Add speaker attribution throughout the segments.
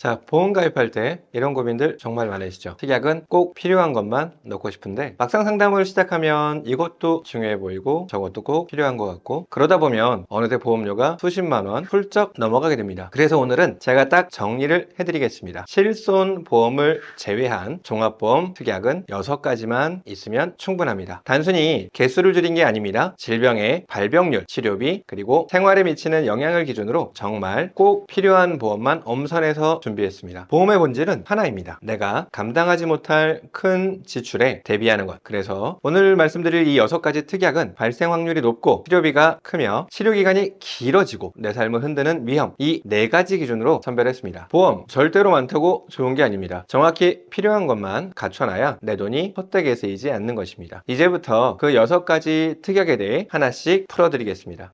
Speaker 1: 자, 보험 가입할 때 이런 고민들 정말 많으시죠? 특약은 꼭 필요한 것만 넣고 싶은데 막상 상담을 시작하면 이것도 중요해 보이고 저것도 꼭 필요한 것 같고 그러다 보면 어느새 보험료가 수십만 원 훌쩍 넘어가게 됩니다. 그래서 오늘은 제가 딱 정리를 해드리겠습니다. 실손 보험을 제외한 종합보험 특약은 6가지만 있으면 충분합니다. 단순히 개수를 줄인 게 아닙니다. 질병의 발병률, 치료비, 그리고 생활에 미치는 영향을 기준으로 정말 꼭 필요한 보험만 엄선해서 준비했습니다. 보험의 본질은 하나입니다. 내가 감당하지 못할 큰 지출에 대비하는 것. 그래서 오늘 말씀드릴 이 6가지 특약은 발생 확률이 높고 치료비가 크며 치료기간이 길어지고 내 삶을 흔드는 위험, 이 4가지 기준으로 선별했습니다. 보험 절대로 많다고 좋은 게 아닙니다. 정확히 필요한 것만 갖춰놔야 내 돈이 헛되게 쓰이지 않는 것입니다. 이제부터 그 6가지 특약에 대해 하나씩 풀어드리겠습니다.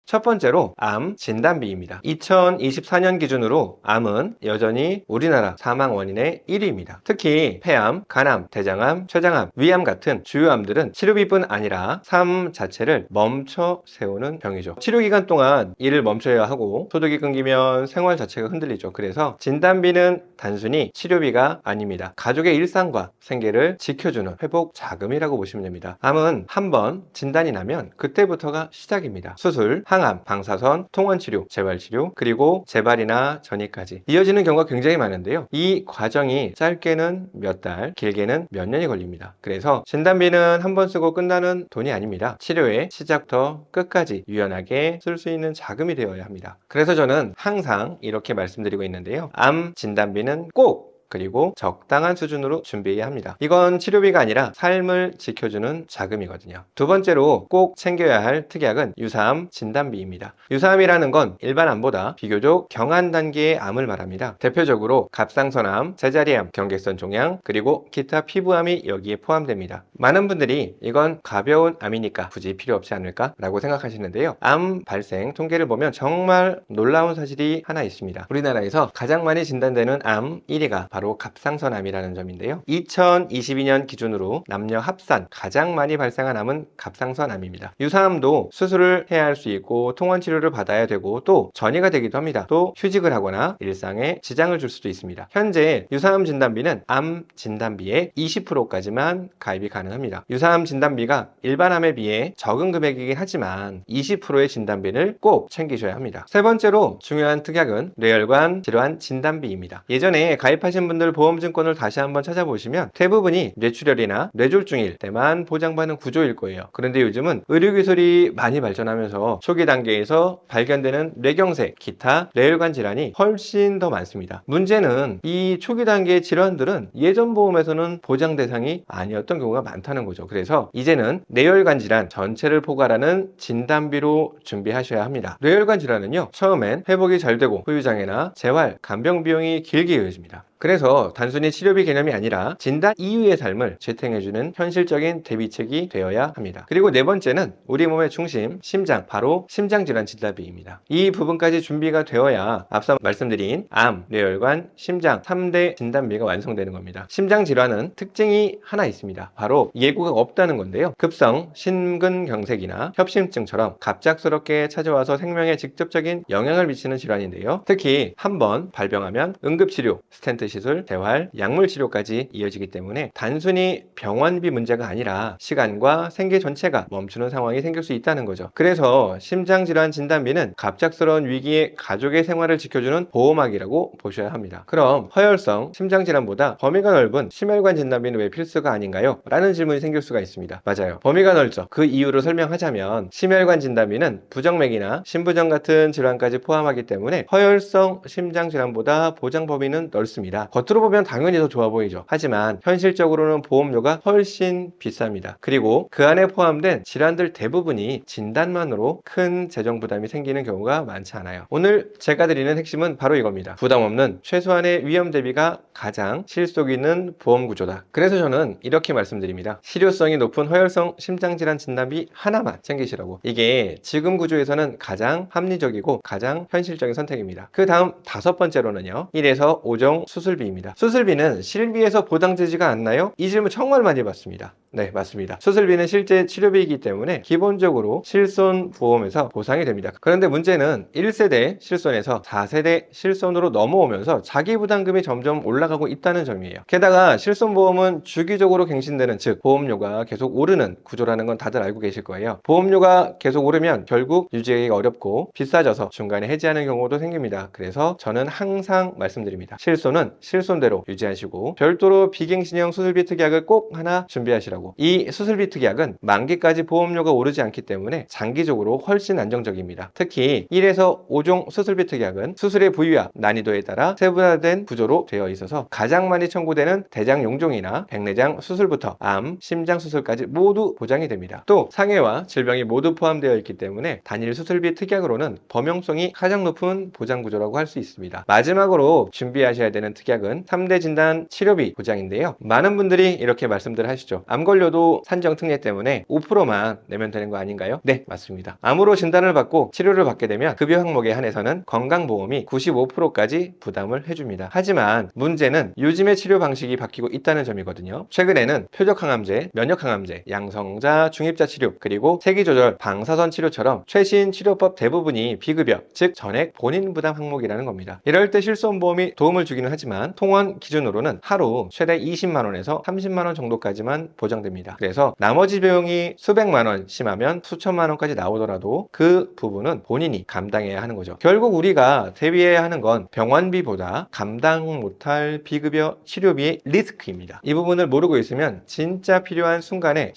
Speaker 1: 첫 번째로 암 진단비입니다. 2024년 기준으로 암은 여전히 우리나라 사망 원인의 1위입니다. 특히 폐암, 간암, 대장암, 췌장암, 위암 같은 주요암들은 치료비뿐 아니라 삶 자체를 멈춰 세우는 병이죠. 치료 기간 동안 일을 멈춰야 하고 소득이 끊기면 생활 자체가 흔들리죠. 그래서 진단비는 단순히 치료비가 아닙니다. 가족의 일상과 생계를 지켜주는 회복 자금이라고 보시면 됩니다. 암은 한번 진단이 나면 그때부터가 시작입니다. 수술, 항암, 방사선, 통원치료, 재활치료, 그리고 재발이나 전이까지 이어지는 경우가 굉장히 많은데요. 이 과정이 짧게는 몇 달, 길게는 몇 년이 걸립니다. 그래서 진단비는 한 번 쓰고 끝나는 돈이 아닙니다. 치료의 시작부터 끝까지 유연하게 쓸 수 있는 자금이 되어야 합니다. 그래서 저는 항상 이렇게 말씀드리고 있는데요. 암 진단비는 꼭 그리고 적당한 수준으로 준비해야 합니다. 이건 치료비가 아니라 삶을 지켜주는 자금이거든요. 두 번째로 꼭 챙겨야 할 특약은 유사암 진단비입니다. 유사암이라는 건 일반 암보다 비교적 경한 단계의 암을 말합니다. 대표적으로 갑상선암, 제자리암, 경계선 종양, 그리고 기타 피부암이 여기에 포함됩니다. 많은 분들이 이건 가벼운 암이니까 굳이 필요 없지 않을까? 라고 생각하시는데요. 암 발생 통계를 보면 정말 놀라운 사실이 하나 있습니다. 우리나라에서 가장 많이 진단되는 암 1위가 바로 갑상선암이라는 점인데요. 2022년 기준으로 남녀 합산 가장 많이 발생한 암은 갑상선암입니다. 유사암도 수술을 해야 할 수 있고 통원 치료를 받아야 되고 또 전이가 되기도 합니다. 또 휴직을 하거나 일상에 지장을 줄 수도 있습니다. 현재 유사암 진단비는 암 진단비의 20%까지만 가입이 가능합니다. 유사암 진단비가 일반 암에 비해 적은 금액이긴 하지만 20%의 진단비를 꼭 챙기셔야 합니다. 세 번째로 중요한 특약은 뇌혈관 질환 진단비입니다. 예전에 가입하신 분들 보험증권을 다시 한번 찾아보시면 대부분이 뇌출혈이나 뇌졸중일 때만 보장받는 구조일 거예요. 그런데 요즘은 의료기술이 많이 발전하면서 초기 단계에서 발견되는 뇌경색, 기타 뇌혈관 질환이 훨씬 더 많습니다. 문제는 이 초기 단계의 질환들은 예전 보험에서는 보장 대상이 아니었던 경우가 많다는 거죠. 그래서 이제는 뇌혈관 질환 전체를 포괄하는 진단비로 준비하셔야 합니다. 뇌혈관 질환은요, 처음엔 회복이 잘 되고 후유장애나 재활, 간병 비용이 길게 이어집니다. 그래서 단순히 치료비 개념이 아니라 진단 이후의 삶을 지탱해주는 현실적인 대비책이 되어야 합니다. 그리고 네 번째는 우리 몸의 중심, 심장, 바로 심장질환 진단비입니다. 이 부분까지 준비가 되어야 앞서 말씀드린 암, 뇌혈관, 심장 3대 진단비가 완성되는 겁니다. 심장질환은 특징이 하나 있습니다. 바로 예고가 없다는 건데요. 급성 심근경색이나 협심증처럼 갑작스럽게 찾아와서 생명에 직접적인 영향을 미치는 질환인데요. 특히 한번 발병하면 응급치료, 스텐트 시술, 재활, 약물 치료까지 이어지기 때문에 단순히 병원비 문제가 아니라 시간과 생계 전체가 멈추는 상황이 생길 수 있다는 거죠. 그래서 심장질환 진단비는 갑작스러운 위기에 가족의 생활을 지켜주는 보호막이라고 보셔야 합니다. 그럼 허혈성 심장질환보다 범위가 넓은 심혈관 진단비는 왜 필수가 아닌가요? 라는 질문이 생길 수가 있습니다. 맞아요. 범위가 넓죠. 그 이유를 설명하자면 심혈관 진단비는 부정맥이나 심부전 같은 질환까지 포함하기 때문에 허혈성 심장질환보다 보장 범위는 넓습니다. 겉으로 보면 당연히 더 좋아 보이죠. 하지만 현실적으로는 보험료가 훨씬 비쌉니다. 그리고 그 안에 포함된 질환들 대부분이 진단만으로 큰 재정 부담이 생기는 경우가 많지 않아요. 오늘 제가 드리는 핵심은 바로 이겁니다. 부담 없는 최소한의 위험 대비가 가장 실속 있는 보험 구조다. 그래서 저는 이렇게 말씀드립니다. 실효성이 높은 허혈성 심장질환 진단비 하나만 챙기시라고. 이게 지금 구조에서는 가장 합리적이고 가장 현실적인 선택입니다. 그 다음 5번째로는요. 1에서 5종 수술비입니다. 수술비는 실비에서 보장되지가 않나요? 이 질문 정말 많이 받습니다. 네, 맞습니다. 수술비는 실제 치료비이기 때문에 기본적으로 실손보험에서 보상이 됩니다. 그런데 문제는 1세대 실손에서 4세대 실손으로 넘어오면서 자기부담금이 점점 올라가고 있다는 점이에요. 게다가 실손보험은 주기적으로 갱신되는, 즉 보험료가 계속 오르는 구조라는 건 다들 알고 계실 거예요. 보험료가 계속 오르면 결국 유지하기가 어렵고 비싸져서 중간에 해지하는 경우도 생깁니다. 그래서 저는 항상 말씀드립니다. 실손은 실손대로 유지하시고 별도로 비갱신형 수술비 특약을 꼭 하나 준비하시라고. 이 수술비 특약은 만기까지 보험료가 오르지 않기 때문에 장기적으로 훨씬 안정적입니다. 특히 1에서 5종 수술비 특약은 수술의 부위와 난이도에 따라 세분화된 구조로 되어 있어서 가장 많이 청구되는 대장 용종이나 백내장 수술부터 암, 심장 수술까지 모두 보장이 됩니다. 또 상해와 질병이 모두 포함되어 있기 때문에 단일 수술비 특약으로는 범용성이 가장 높은 보장 구조라고 할 수 있습니다. 마지막으로 준비하셔야 되는 특약은 3대 진단 치료비 보장인데요. 많은 분들이 이렇게 말씀들 하시죠. 암 걸려도 산정 특례 때문에 5%만 내면 되는 거 아닌가요? 네, 맞습니다. 암으로 진단을 받고 치료를 받게 되면 급여 항목에 한해서는 건강보험이 95%까지 부담을 해줍니다. 하지만 문제는 요즘의 치료 방식이 바뀌고 있다는 점이거든요. 최근에는 표적항암제, 면역항암제, 양성자, 중입자 치료, 그리고 세기조절, 방사선 치료처럼 최신 치료법 대부분이 비급여, 즉 전액 본인 부담 항목이라는 겁니다. 이럴 때 실손보험이 도움을 주기는 하지만 통원 기준으로는 하루 최대 20만 원에서 30만 원 정도까지만 보장됩니다. 그래서 나머지 비용이 수백만 원, 심하면 수천만 원까지 나오더라도 그 부분은 본인이 감당해야 하는 거죠. 결국 우리가 대비해야 하는 건 병원비보다 감당 못할 비급여 치료비의 리스크입니다. 이 부분을 모르고 있으면 진짜 필요한 순간에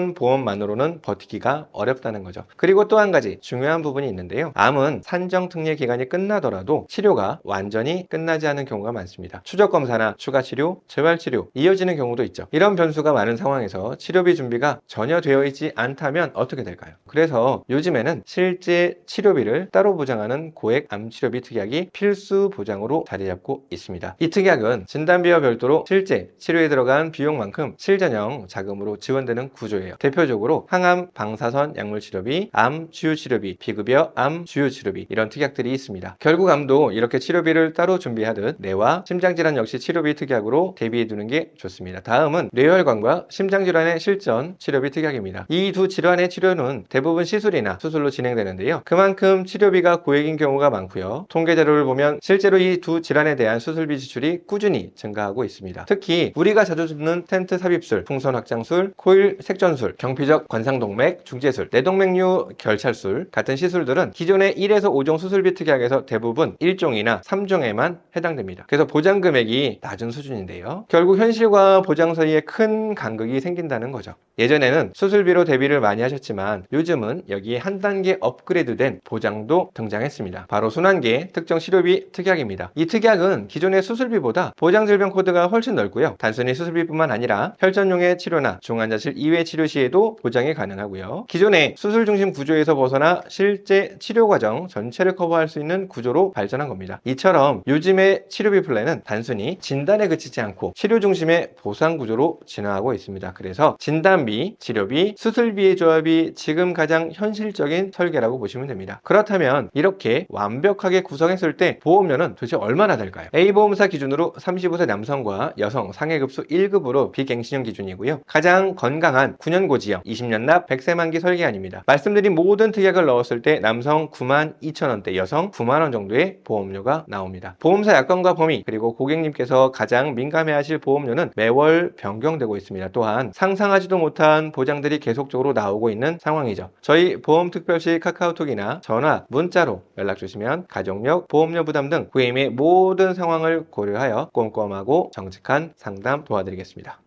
Speaker 1: 실손보험만으로는 버티기가 어렵다는 거죠. 그리고 또 한 가지 중요한 부분이 있는데요. 암은 산정 특례 기간이 끝나더라도 치료가 완전히 끝나지 않은 경우가 많습니다. 추적 검사나 추가 치료, 재활 치료 이어지는 경우도 있죠. 이런 변수가 많은 상황에서 치료비 준비가 전혀 되어 있지 않다면 어떻게 될까요? 그래서 요즘에는 실제 치료비를 따로 보장하는 고액 암치료비 특약이 필수 보장으로 자리 잡고 있습니다. 이 특약은 진단비와 별도로 실제 치료에 들어간 비용만큼 실전형 자금으로 지원되는 구조예요. 대표적으로 항암 방사선 약물 치료비, 암 주요 치료비, 비급여 암 주요 치료비 이런 특약들이 있습니다. 결국 암도 이렇게 치료비를 따로 준비하듯 뇌와 심장질환 역시 치료비 특약으로 대비해 두는 게 좋습니다. 다음은 뇌혈관과 심장질환의 실전 치료비 특약입니다. 이 두 질환의 치료는 대부분 시술이나 수술로 진행되는데요. 그만큼 치료비가 고액인 경우가 많고요. 통계 자료를 보면 실제로 이 두 질환에 대한 수술비 지출이 꾸준히 증가하고 있습니다. 특히 우리가 자주 듣는 텐트 삽입술, 풍선 확장술, 코일 색전술, 경피적 관상동맥 중재술, 뇌동맥류 결찰술 같은 시술들은 기존의 1에서 5종 수술비 특약에서 대부분 1종이나 3종에만 해당됩니다. 그래서 보장 금액이 낮은 수준인데요. 결국 현실과 보장 사이에 큰 간극이 생긴다는 거죠. 예전에는 수술비로 대비를 많이 하셨지만 요즘은 여기에 한 단계 업그레이드된 보장도 등장했습니다. 바로 순환계 특정 치료비 특약입니다. 이 특약은 기존의 수술비보다 보장질병 코드가 훨씬 넓고요. 단순히 수술비뿐만 아니라 혈전용의 치료나 중환자실 이외 치료 시에도 보장이 가능하고요. 기존의 수술 중심 구조에서 벗어나 실제 치료 과정 전체를 커버할 수 있는 구조로 발전한 겁니다. 이처럼 요즘의 치료비 플랜은 단순히 진단에 그치지 않고 치료 중심의 보상 구조로 진화하고 있습니다. 그래서 진단비, 치료비, 수술비의 조합이 지금 가장 현실적인 설계라고 보시면 됩니다. 그렇다면 이렇게 완벽하게 구성했을 때 보험료는 도대체 얼마나 될까요? A보험사 기준으로 35세 남성과 여성 상해급수 1급으로 비갱신형 기준이고요. 가장 건강한 9년 고지형 20년 납 100세 만기 설계안입니다. 말씀드린 모든 특약을 넣었을 때 남성 92,000원대, 여성 9만원 정도의 보험료가 나옵니다. 보험사 약관과 범위 그리고 고객님께서 가장 민감해하실 보험료는 매월 변경되고 있습니다. 또한 상상하지도 못한 보장들이 계속적으로 나오고 있는 상황이죠. 저희 보험특별시 카카오톡이나 전화, 문자로 연락 주시면 가족력, 보험료 부담 등 고객님의 모든 상황을 고려하여 꼼꼼하고 정직한 상담 도와드리겠습니다.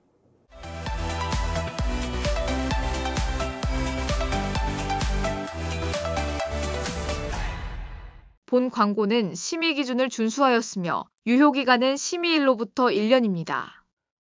Speaker 2: 본 광고는 심의 기준을 준수하였으며 유효기간은 심의일로부터 1년입니다.